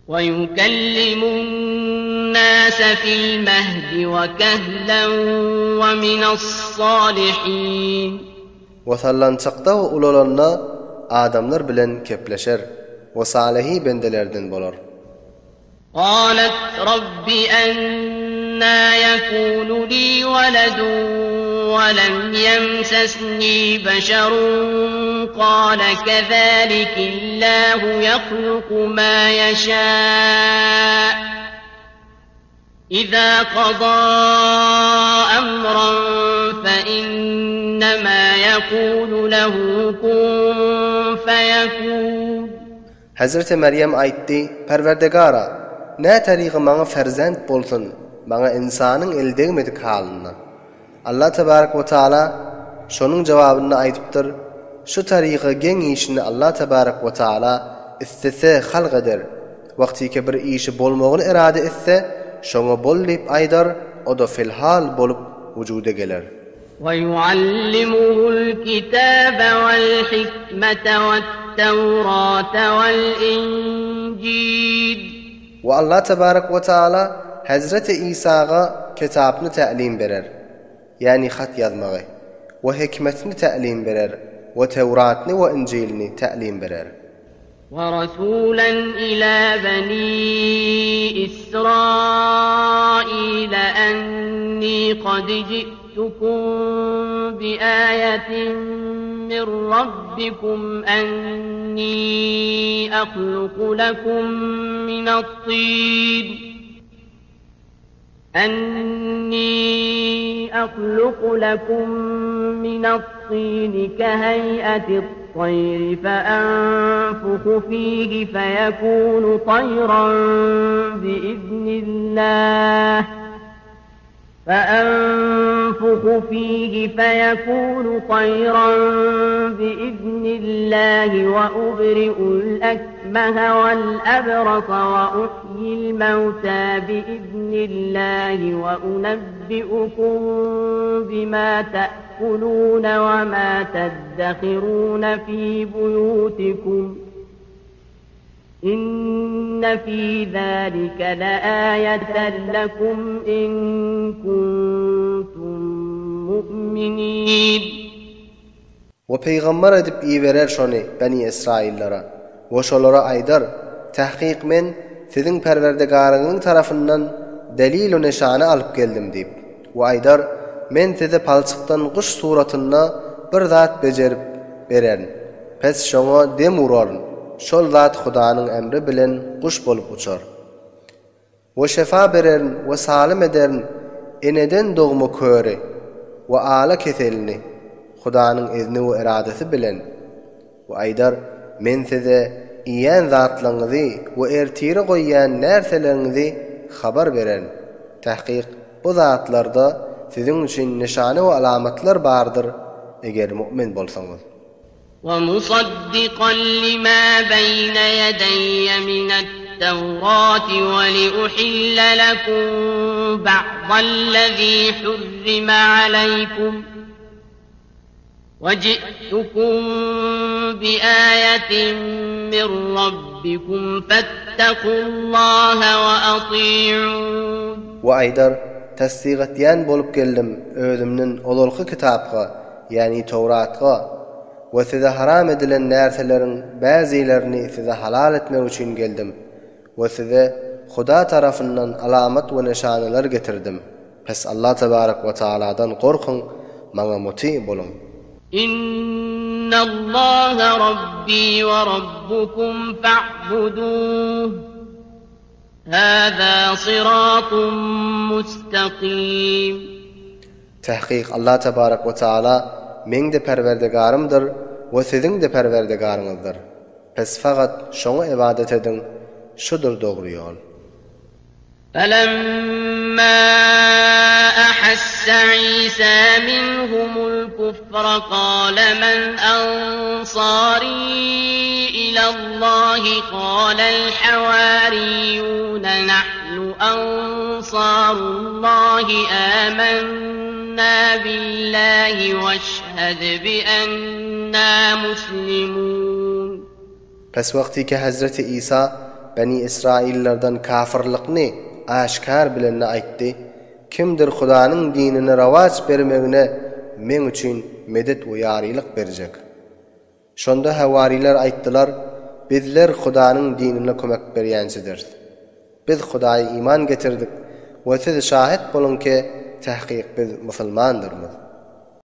ويكلم الناس في المهد وكهلا ومن الصالحين. وسالlançaqda ulalanna adamlar bilen kepleşer ve salihi bendelerden bolar. قالت رب أنى يكون لي ولد ولم يمسسني بشر قال كذلك الله يخلق ما يشاء إذا قضى أمرا فإنما يقول له كن فيكون. Hazreti Meryem aytdi: Perverdegara, ne tariqi maňa ferzent bolsun, maňa insanyň eldegmedik halyna. Allah tebarak we taala şonuň jogabyny aýdypdyr. Şu tariqi geň işini Allah tebarak we taala istese halq eder. Wagty ki bir işi bolmagyny irade etse, şoňa bol diýip aýdar, o da filhal bolup wujuda geler. وَيُعَلِّمُهُ الْكِتَابَ وَالْحِكْمَةَ وَالتَّوْرَاةَ وَالْإِنْجِيلَ. Ve Allah tebarak ve taala Hazreti İsa'ga kitapını ta'lim berer. Yani xat yazmagy. Ve hikmetini ta'lim berer. Ve Tevratni ve İncilni ta'lim berer. وَرَسُولًا إِلَى بَنِي إِسْرَائِيلَ أَنِّي قَدْ جِئْتُكُم بِآيَةٍ مِّن رَّبِّكُمْ أَنِّي أَخْلُقُ لكم من الطين كهيئة الطير فأنفخ فيه فيكون طيرا بإذن الله وأبرئ الأكمه والأبرص وأحيي الموتى بإذن الله وأنبئكم بما تأكلون وما تدخرون في بيوتكم إن في ذلك لآية لكم إن كنتم مؤمنين. Ve peygamber edip iyi verer şonu Beni İsraillara. Ve şolara aydar, tahqiq men sizin perverdegarının tarafından delil ve nişane alıp geldim deyip. Ve aydar, men size palçıktan kuş suratına bir zat becerip beren. Pes şoňa dem urarın. Şol zat Hudanın emri bilen kuş bolup uçar. Ve şefa bererin ve salim ederin eneden doğma köre ve ala keselini Hudanın izni ve iradesi bilen. Ve aydar, men size iýen zatlaryňyzy we ertiri goýýan närselerini habar beren. Tahqiq bu zatlarda sizin üçin nişane we alamatlar bardyr eger mu'min bolsaňyz. وَمُصَدِّقًا لِمَا بَيْنَ يَدَيَّ مِنَ التَّوْرَاةِ وَلِأُحِلَّ لَكُم بَعْضَ الَّذِي حُرِّمَ عَلَيْكُمْ وَجِئْتُكُم بِآيَةٍ مِّن رَّبِّكُمْ فَاتَّقُوا اللَّهَ وَأَطِيعُونِ. وَأَيْدَر tasdiqatyan bolup geldim özümnin olulky kitapga, yani Tawratga ve size haram edilen närselerin bäzilerini size halal etmek üçin geldim ve size Huda tarafından alamat ve nişanalar getirdim. Pes Allah tebarak ve taaladan korkun, maňa muti bolun. İnna Allaha Rabbi ve Rabbukum fa'buduh. Hâzâ sıratun mustaqim. Tahqiq Allah tebarak ve taala men de perverdegarımdır ve sizin de perverdegarınızdır. Pes fakat şoňa ibadet edin, şudur dogry ýol. فَلَمَّا أَحَسَّ عِيسَى مِنْهُمُ الْكُفْرَ قَالَ مَنْ أَنصَارِي إِلَى اللَّهِ قَالَ الْحَوَارِيُّونَ نَحْنُ أَنصَارُ اللَّهِ آمَنَّا بِاللَّهِ وَاشْهَدْ بِأَنَّا مُسْلِمُونَ. Pes vakti ki Hazreti İsa Beni İsraillerden kafirlikni aşkar bilenine aýtdy. Kimdir Hudaanyň dinine rawaç bermegine men üçin medet we ýarylyk berjek. Şonda hawariler aýtdylar, bizler Hudaanyň dinine kömek berýänsidir. Biz Hudaýa iman getirdik we siz şahit bolun ki tahqiq biz musulmandyrmyz.